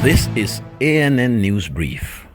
This is ANN News Brief.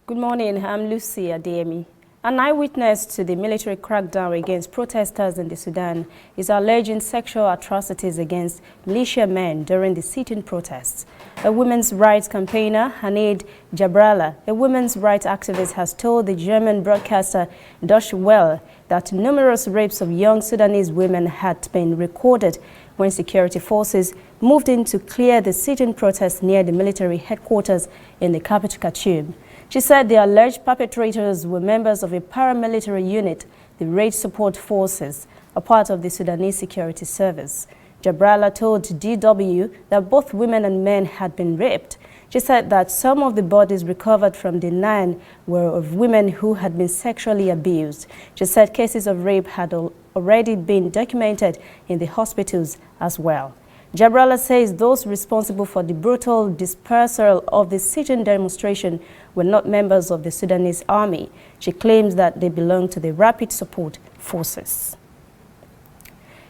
Good morning, I'm Lucy Adeyemi. An eyewitness to the military crackdown against protesters in the Sudan is alleging sexual atrocities against militiamen during the sit-in protests. A women's rights campaigner, Hanid Jabrala, a women's rights activist, has told the German broadcaster Deutsche Welle that numerous rapes of young Sudanese women had been recorded when security forces moved in to clear the sit-in protests near the military headquarters in the capital Khartoum. She said the alleged perpetrators were members of a paramilitary unit, the Raid Support Forces, a part of the Sudanese Security Service. Jabrala told DW that both women and men had been raped. She said that some of the bodies recovered from the 9 were of women who had been sexually abused. She said cases of rape had already been documented in the hospitals as well. Jabrala says those responsible for the brutal dispersal of the sit-in demonstration were not members of the Sudanese army. She claims that they belong to the Rapid Support Forces.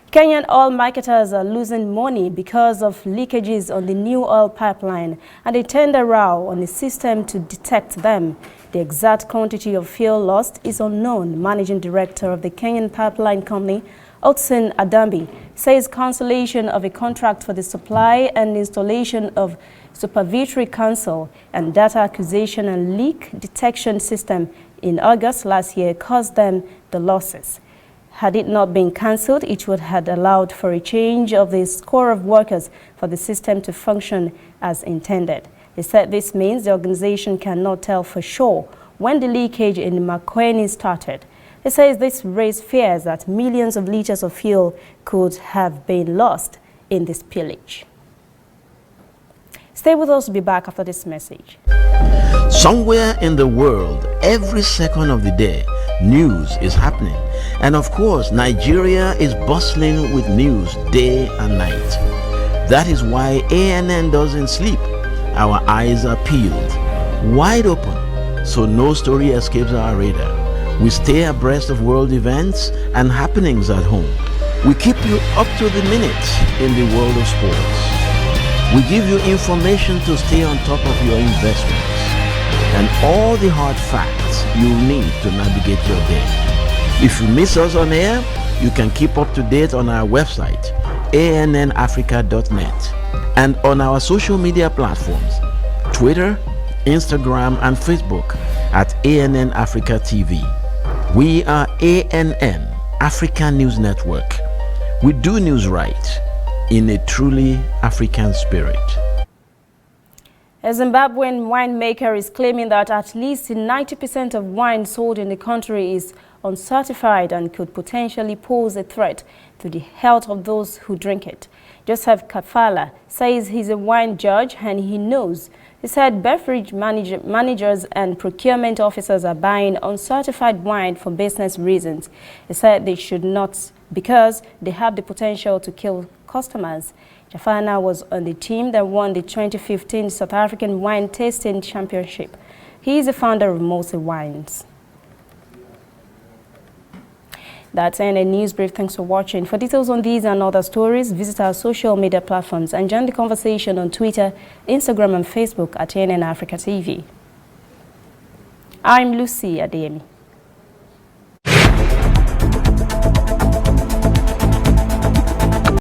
Kenyan oil marketers are losing money because of leakages on the new oil pipeline and a tender row on the system to detect them. The exact quantity of fuel lost is unknown. Managing Director of the Kenyan Pipeline Company, Otson Adambi, says cancellation of a contract for the supply and installation of supervisory council and data acquisition and leak detection system in August last year caused them the losses. Had it not been cancelled, it would have allowed for a change of the score of workers for the system to function as intended. He said this means the organization cannot tell for sure when the leakage in Makueni started. He says this raised fears that millions of liters of fuel could have been lost in this spillage. Stay with us, we'll be back after this message. Somewhere in the world, every second of the day, news is happening. And of course, Nigeria is bustling with news day and night. That is why ANN doesn't sleep. Our eyes are peeled, wide open, so no story escapes our radar. We stay abreast of world events and happenings at home. We keep you up to the minute in the world of sports. We give you information to stay on top of your investments and all the hard facts you'll need to navigate your day. If you miss us on air, you can keep up to date on our website, annafrica.net, and on our social media platforms, Twitter, Instagram, and Facebook at ANN Africa TV. We are ANN, African News Network. We do news right in a truly African spirit. A Zimbabwean winemaker is claiming that at least 90% of wine sold in the country is uncertified and could potentially pose a threat to the health of those who drink it. Joseph Kafala says he's a wine judge and he knows. He said beverage managers and procurement officers are buying uncertified wine for business reasons. He said they should not because they have the potential to kill customers. Jafana was on the team that won the 2015 South African Wine Tasting Championship. He is the founder of Mosi Wines. That's ANN News Brief. Thanks for watching. For details on these and other stories, visit our social media platforms and join the conversation on Twitter, Instagram, and Facebook at ANN Africa TV. I'm Lucy Adeyemi.